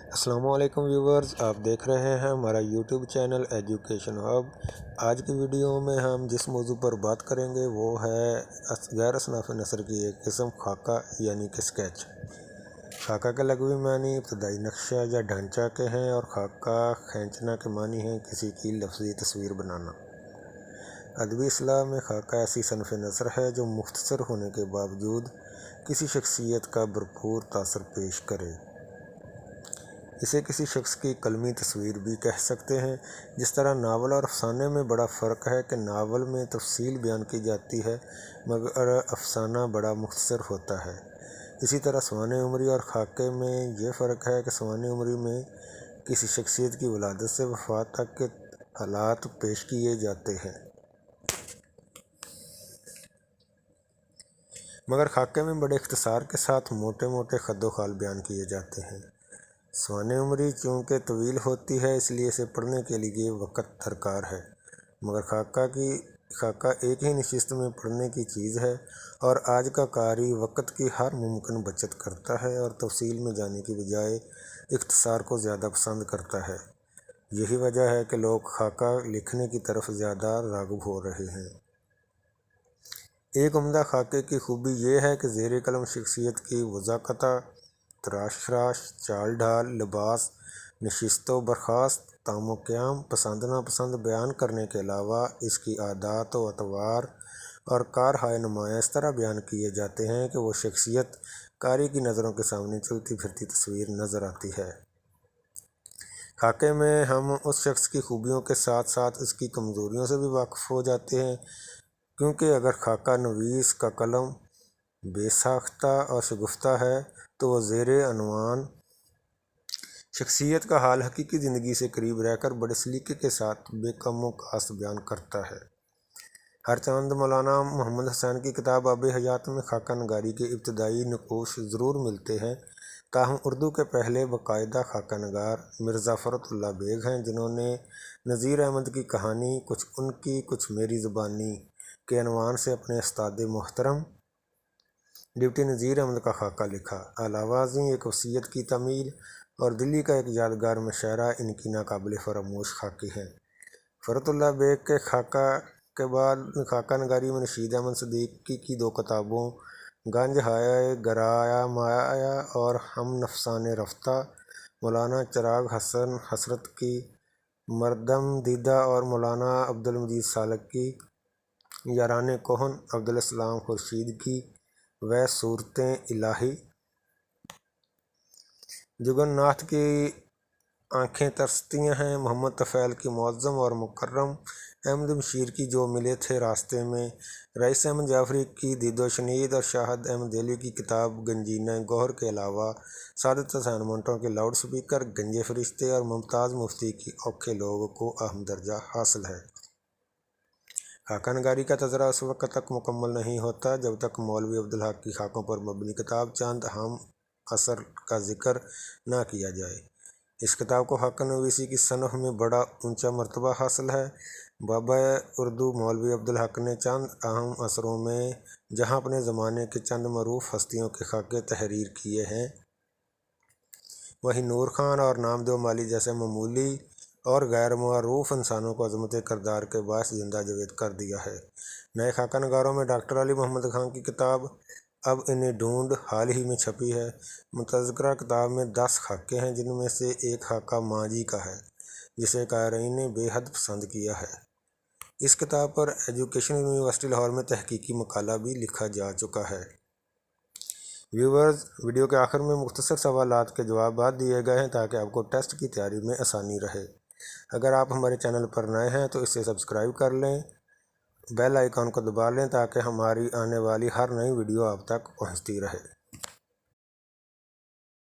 السلام علیکم ویورز، آپ دیکھ رہے ہیں ہمارا یوٹیوب چینل ایجوکیشن ہب۔ آج کی ویڈیو میں ہم جس موضوع پر بات کریں گے وہ ہے غیر اصناف نثر کی ایک قسم خاکہ یعنی کہ اسکیچ۔ خاکہ کے لغوی معنی ابتدائی نقشہ یا ڈھانچہ کے ہیں اور خاکہ کھینچنا کے معنی ہیں کسی کی لفظی تصویر بنانا۔ ادبی اصطلاح میں خاکہ ایسی صنف نثر ہے جو مختصر ہونے کے باوجود کسی شخصیت کا بھرپور تاثر پیش کرے۔ اسے کسی شخص کی قلمی تصویر بھی کہہ سکتے ہیں۔ جس طرح ناول اور افسانے میں بڑا فرق ہے کہ ناول میں تفصیل بیان کی جاتی ہے مگر افسانہ بڑا مختصر ہوتا ہے، اسی طرح سوانح عمری اور خاکے میں یہ فرق ہے کہ سوانح عمری میں کسی شخصیت کی ولادت سے وفات تک کے حالات پیش کیے جاتے ہیں، مگر خاکے میں بڑے اختصار کے ساتھ موٹے موٹے خد و خال بیان کیے جاتے ہیں۔ سوانح عمری چونکہ طویل ہوتی ہے اس لیے اسے پڑھنے کے لیے وقت درکار ہے، مگر خاکہ ایک ہی نشست میں پڑھنے کی چیز ہے اور آج کا قاری وقت کی ہر ممکن بچت کرتا ہے اور تفصیل میں جانے کی بجائے اختصار کو زیادہ پسند کرتا ہے۔ یہی وجہ ہے کہ لوگ خاکہ لکھنے کی طرف زیادہ راغب ہو رہے ہیں۔ ایک عمدہ خاکے کی خوبی یہ ہے کہ زیر قلم شخصیت کی وضاحت، تراش، چال ڈھال، لباس، نشست و برخاست، طعم و قیام، پسند ناپسند بیان کرنے کے علاوہ اس کی عادات و اطوار اور کارہائے نمایاں اس طرح بیان کیے جاتے ہیں کہ وہ شخصیت قاری کی نظروں کے سامنے چلتی پھرتی تصویر نظر آتی ہے۔ خاکے میں ہم اس شخص کی خوبیوں کے ساتھ ساتھ اس کی کمزوریوں سے بھی واقف ہو جاتے ہیں، کیونکہ اگر خاکہ نویس کا قلم بے ساختہ اور شگفتہ ہے تو وہ زیر عنوان شخصیت کا حال حقیقی زندگی سے قریب رہ کر بڑے سلیقے کے ساتھ بے کم و کاست بیان کرتا ہے۔ ہر چند مولانا محمد حسین کی کتاب آب حیات میں خاکہ نگاری کے ابتدائی نقوش ضرور ملتے ہیں، تاہم اردو کے پہلے باقاعدہ خاکہ نگار مرزا فرت اللہ بیگ ہیں جنہوں نے نذیر احمد کی کہانی کچھ ان کی کچھ میری زبانی کے عنوان سے اپنے استاد محترم ڈپٹی نذیر احمد کا خاکہ لکھا۔ علاوہ ازیں ایک وصیت کی تعمیل اور دلی کا ایک یادگار مشاعرہ ان کی ناقابل فراموش خاکے ہیں۔ فرت اللہ بیگ کے خاکہ کے بعد خاکہ نگاری میں رشید احمد صدیقی کی دو کتابوں گنج ہائے گرایہ مایہ اور ہم نفسان رفتہ، مولانا چراغ حسن حسرت کی مردم دیدہ اور مولانا عبدالمجید سالک کی یاران کہن، عبدالسلام خورشید کی وہ صورتیں الہی، جگن ناتھ کی آنکھیں ترستی ہیں، محمد طفیل کی معظم اور مکرم، احمد بشیر کی جو ملے تھے راستے میں، رئیس احمد جعفری کی دید و شنید اور شاہد احمد دہلوی کی کتاب گنجینہ گوہر کے علاوہ سعادت حسین منٹو کے لاؤڈ سپیکر، گنجے فرشتے اور ممتاز مفتی کی اوکھے لوگ کو اہم درجہ حاصل ہے۔ خاکہ نگاری کا تذکرہ اس وقت تک مکمل نہیں ہوتا جب تک مولوی عبدالحق کی خاکوں پر مبنی کتاب چند اہم اثر کا ذکر نہ کیا جائے۔ اس کتاب کو خاکہ نویسی کی صنف میں بڑا اونچا مرتبہ حاصل ہے۔ بابا اردو مولوی عبدالحق نے چند اہم اثروں میں جہاں اپنے زمانے کے چند معروف ہستیوں کے خاکے تحریر کیے ہیں، وہیں نور خان اور نامدو مالی جیسے معمولی اور غیر معروف انسانوں کو عظمت کردار کے باعث زندہ جاوید کر دیا ہے۔ نئے خاکہ نگاروں میں ڈاکٹر علی محمد خان کی کتاب اب انہیں ڈھونڈ حال ہی میں چھپی ہے۔ متذکرہ کتاب میں 10 خاکے ہیں جن میں سے ایک خاکہ ماں جی کا ہے جسے قارئین نے بے حد پسند کیا ہے۔ اس کتاب پر ایجوکیشن یونیورسٹی لاہور میں تحقیقی مقالہ بھی لکھا جا چکا ہے۔ ویورز، ویڈیو کے آخر میں مختصر سوالات کے جوابات دیے گئے ہیں تاکہ آپ کو ٹیسٹ کی تیاری میں آسانی رہے۔ اگر آپ ہمارے چینل پر نئے ہیں تو اسے سبسکرائب کر لیں، بیل آئیکن کو دبا لیں تاکہ ہماری آنے والی ہر نئی ویڈیو آپ تک پہنچتی رہے۔